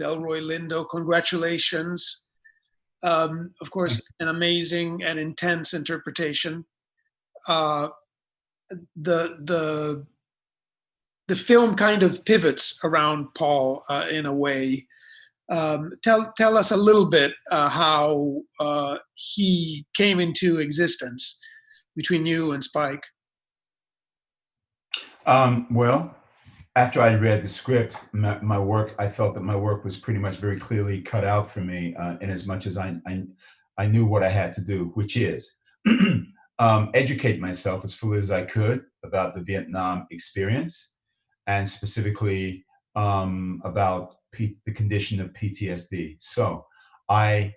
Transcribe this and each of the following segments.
Delroy, Lindo. Congratulations. Of course, an amazing and intense interpretation. Uh, the the film kind of pivots around Paul in a way. Tell us a little bit how he came into existence between you and Spike. Well, after I read the script, my work, I felt that my work was pretty much very clearly cut out for me, in as much as I knew what I had to do, which is educate myself as fully as I could about the Vietnam experience, and specifically about the condition of PTSD. So I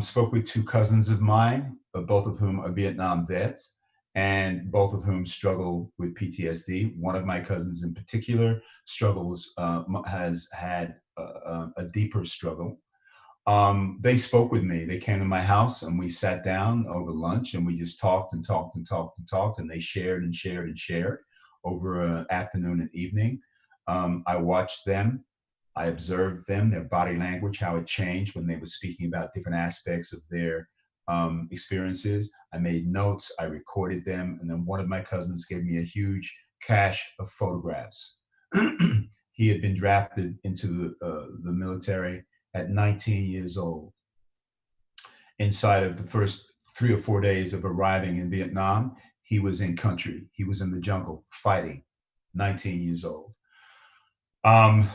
spoke with two cousins of mine, both of whom are Vietnam vets, and both of whom struggle with PTSD. One of my cousins in particular has had a deeper struggle. They spoke with me. They came to my house and we sat down over lunch and we just talked and talked and talked and talked, and they shared and shared and shared over an afternoon and evening. I watched them. I observed them, their body language, how it changed when they were speaking about different aspects of their experiences. I made notes, I recorded them, and then one of my cousins gave me a huge cache of photographs. He had been drafted into the military at 19 years old. Inside of the first 3 or 4 days of arriving in Vietnam, he was in country. He was in the jungle fighting, 19 years old.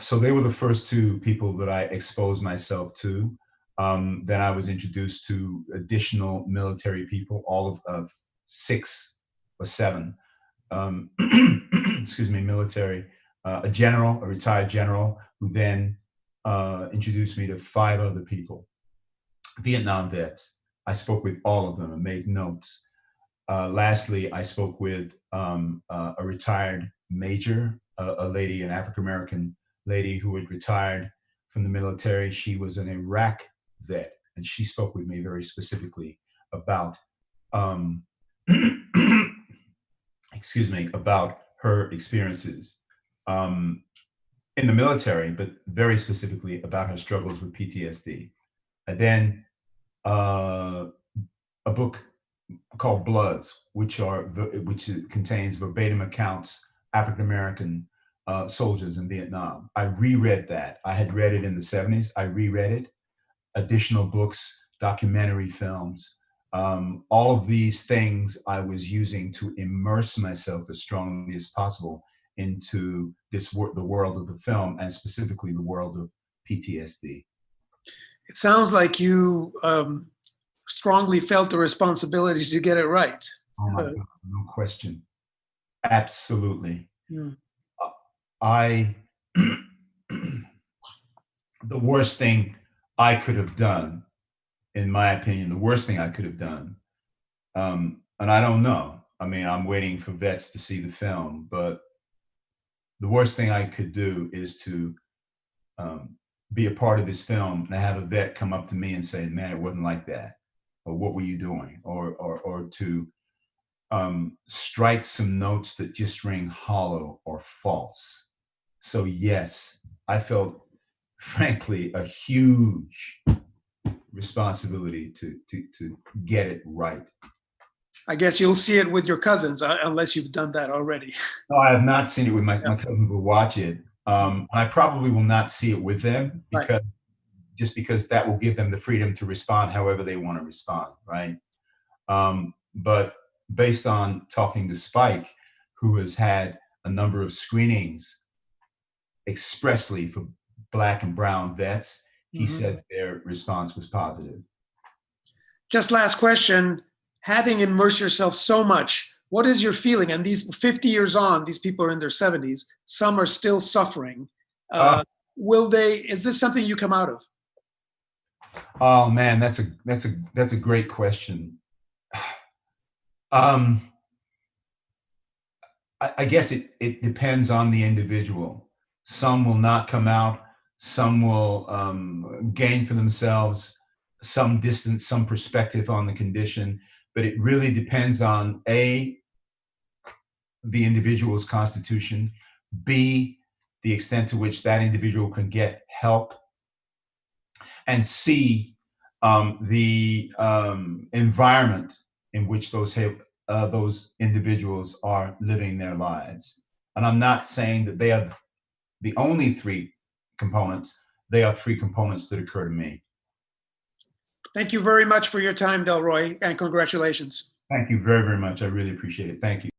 So they were the first two people that I exposed myself to. Then I was introduced to additional military people, all of 6 or 7, excuse me, military, a general, a retired general, who then introduced me to 5 other people, Vietnam vets. I spoke with all of them and made notes. Lastly, I spoke with a retired major, a lady, an African-American lady who had retired from the military. She was an Iraq vet, and she spoke with me very specifically about, excuse me, about her experiences in the military, but very specifically about her struggles with PTSD. And then a book called Bloods, which contains verbatim accounts, African-American soldiers in Vietnam. I reread that. I had read it in the 70s. I reread it. Additional books, documentary films, all of these things I was using to immerse myself as strongly as possible into the world of the film, and specifically the world of PTSD. It sounds like you strongly felt the responsibility to get it right. Oh my God, no question. Absolutely. Hmm. The worst thing I could have done, in my opinion, the worst thing I could have done, and I don't know, I mean, I'm waiting for vets to see the film, but the worst thing I could do is to be a part of this film and have a vet come up to me and say, man, it wasn't like that, or what were you doing, or to strike some notes that just ring hollow or false. So yes, I felt, frankly, a huge responsibility to get it right. I guess you'll see it with your cousins, unless you've done that already. No, I have not seen it with my cousins. Will watch it. I probably will not see it with them, because just because that will give them the freedom to respond however they want to respond, right? But based on talking to Spike, who has had a number of screenings expressly for Black and brown vets, he said their response was positive. Just last question, having immersed yourself so much, what is your feeling? And these 50 years on, these people are in their 70s, some are still suffering. Is this something you come out of? Oh man, that's a great question. I guess it depends on the individual. Some will not come out. Some will gain for themselves some distance, some perspective on the condition. But it really depends on A, the individual's constitution, B, the extent to which that individual can get help and see the environment in which those individuals are living their lives. And I'm not saying that they are the only three components. They are three components that occur to me. Thank you very much for your time, Delroy, and congratulations. Thank you very, very much. I really appreciate it. Thank you.